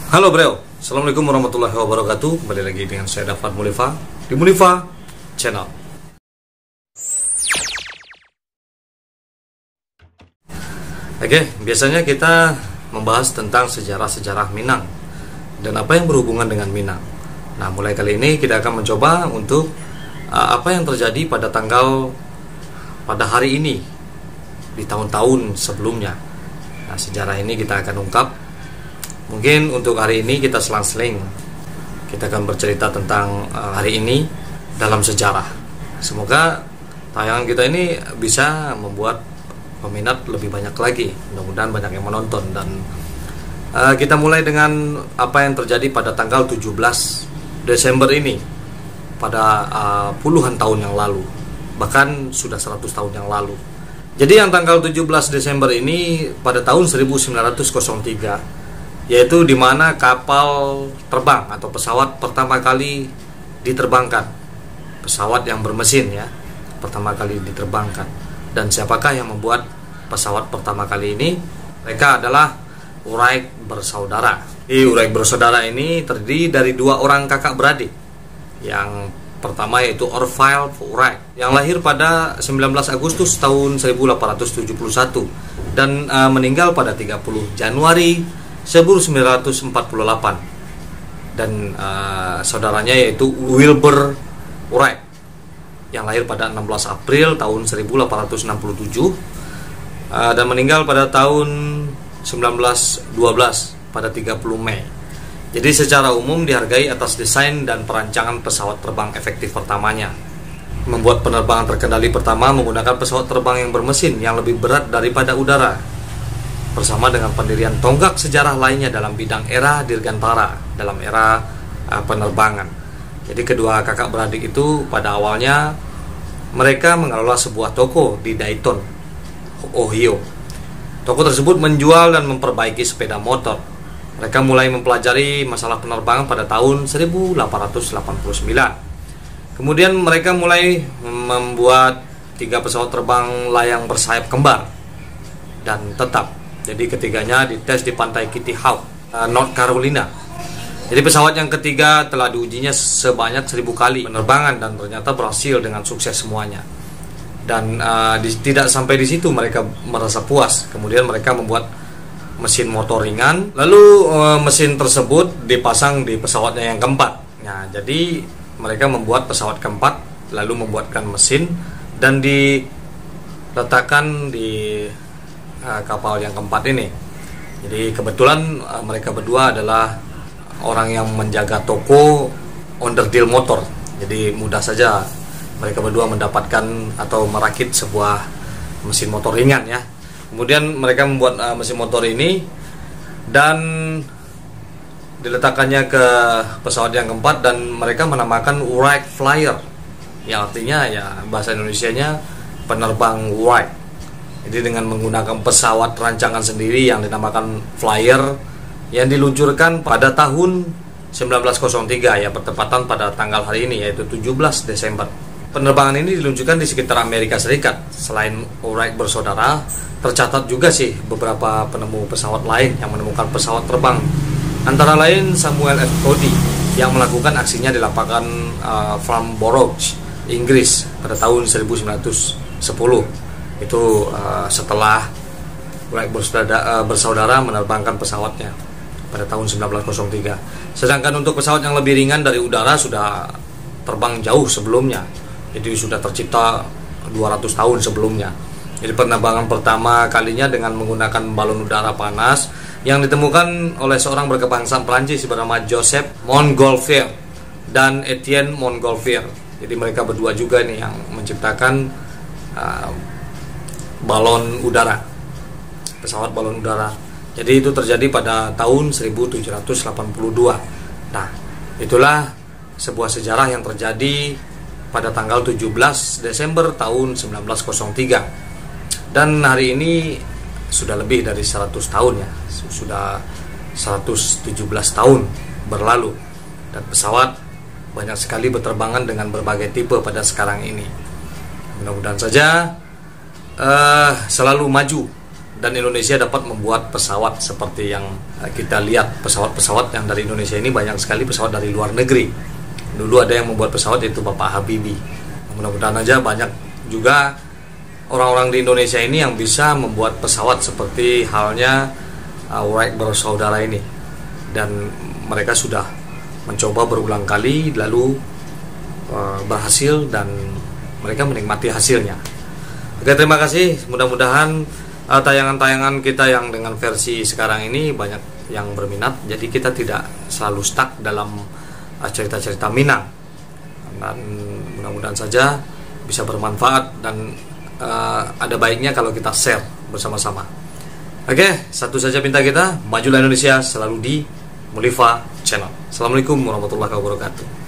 Halo bro, Assalamualaikum warahmatullahi wabarakatuh. Kembali lagi dengan saya Dafar Mulifa di Mulifa Channel. Oke, biasanya kita membahas tentang sejarah-sejarah Minang dan apa yang berhubungan dengan Minang. Nah, mulai kali ini kita akan mencoba untuk apa yang terjadi pada hari ini di tahun-tahun sebelumnya. Nah, sejarah ini kita akan ungkap. Mungkin untuk hari ini kita selang-seling kita akan bercerita tentang hari ini dalam sejarah. Semoga tayangan kita ini bisa membuat peminat lebih banyak lagi. Mudah-mudahan banyak yang menonton. Dan kita mulai dengan apa yang terjadi pada tanggal 17 Desember ini, pada puluhan tahun yang lalu, bahkan sudah 100 tahun yang lalu. Jadi yang tanggal 17 Desember ini pada tahun 1903, yaitu di mana kapal terbang atau pesawat pertama kali diterbangkan. Pesawat yang bermesin ya, pertama kali diterbangkan. Dan siapakah yang membuat pesawat pertama kali ini? Mereka adalah Wright bersaudara. Wright bersaudara ini terdiri dari dua orang kakak beradik. Yang pertama yaitu Orville Wright, yang lahir pada 19 Agustus tahun 1871 dan meninggal pada 30 Januari 1948. Dan saudaranya yaitu Wilbur Wright, yang lahir pada 16 April tahun 1867 dan meninggal pada tahun 1912 pada 30 Mei. Jadi secara umum dihargai atas desain dan perancangan pesawat terbang efektif pertamanya. Membuat penerbangan terkendali pertama menggunakan pesawat terbang yang bermesin yang lebih berat daripada udara, bersama dengan pendirian tonggak sejarah lainnya dalam bidang era dirgantara, dalam era penerbangan. Jadi kedua kakak beradik itu pada awalnya mereka mengelola sebuah toko di Dayton, Ohio. Toko tersebut menjual dan memperbaiki sepeda motor. Mereka mulai mempelajari masalah penerbangan pada tahun 1889. Kemudian mereka mulai membuat 3 pesawat terbang layang bersayap kembar dan tetap. Jadi ketiganya dites di pantai Kitty Hawk, North Carolina. Jadi pesawat yang ketiga telah diujinya sebanyak 1000 kali penerbangan dan ternyata berhasil dengan sukses semuanya. Dan tidak sampai di situ mereka merasa puas. Kemudian mereka membuat mesin motor ringan, lalu mesin tersebut dipasang di pesawatnya yang keempat. Nah, jadi mereka membuat pesawat keempat, lalu membuatkan mesin dan diletakkan di kapal yang keempat ini. Jadi kebetulan mereka berdua adalah orang yang menjaga toko onderdil motor. Jadi mudah saja mereka berdua mendapatkan atau merakit sebuah mesin motor ringan ya. Kemudian mereka membuat mesin motor ini dan diletakkannya ke pesawat yang keempat dan mereka menamakan Wright Flyer, yang artinya ya bahasa Indonesianya penerbang Wright. Jadi dengan menggunakan pesawat rancangan sendiri yang dinamakan Flyer yang diluncurkan pada tahun 1903 ya, bertepatan pada tanggal hari ini yaitu 17 Desember. Penerbangan ini diluncurkan di sekitar Amerika Serikat. Selain Wright bersaudara, tercatat juga sih beberapa penemu pesawat lain yang menemukan pesawat terbang. Antara lain Samuel F. Cody yang melakukan aksinya di lapangan Farnborough, Inggris pada tahun 1910. Itu setelah Wright bersaudara menerbangkan pesawatnya pada tahun 1903. Sedangkan untuk pesawat yang lebih ringan dari udara sudah terbang jauh sebelumnya. Jadi sudah tercipta 200 tahun sebelumnya. Jadi penerbangan pertama kalinya dengan menggunakan balon udara panas yang ditemukan oleh seorang berkebangsaan Prancis bernama Joseph Montgolfier dan Etienne Montgolfier. Jadi mereka berdua juga nih yang menciptakan balon udara, pesawat balon udara. Jadi itu terjadi pada tahun 1782. Nah, itulah sebuah sejarah yang terjadi pada tanggal 17 Desember tahun 1903. Dan hari ini sudah lebih dari 100 tahun ya. Sudah 117 tahun berlalu dan pesawat banyak sekali berterbangan dengan berbagai tipe pada sekarang ini. Mudah-mudahan saja selalu maju dan Indonesia dapat membuat pesawat seperti yang kita lihat. Pesawat-pesawat yang dari Indonesia ini banyak sekali pesawat dari luar negeri. Dulu ada yang membuat pesawat, yaitu Bapak Habibie. Mudah-mudahan aja banyak juga orang-orang di Indonesia ini yang bisa membuat pesawat seperti halnya Wright bersaudara ini. Dan mereka sudah mencoba berulang kali, lalu berhasil, dan mereka menikmati hasilnya. Oke, terima kasih. Mudah-mudahan tayangan-tayangan kita yang dengan versi sekarang ini banyak yang berminat. Jadi kita tidak selalu stuck dalam cerita-cerita Minang, dan mudah-mudahan saja bisa bermanfaat, dan ada baiknya kalau kita share bersama-sama. Oke, satu saja pinta kita, majulah Indonesia selalu di Mulifa Channel. Assalamualaikum warahmatullahi wabarakatuh.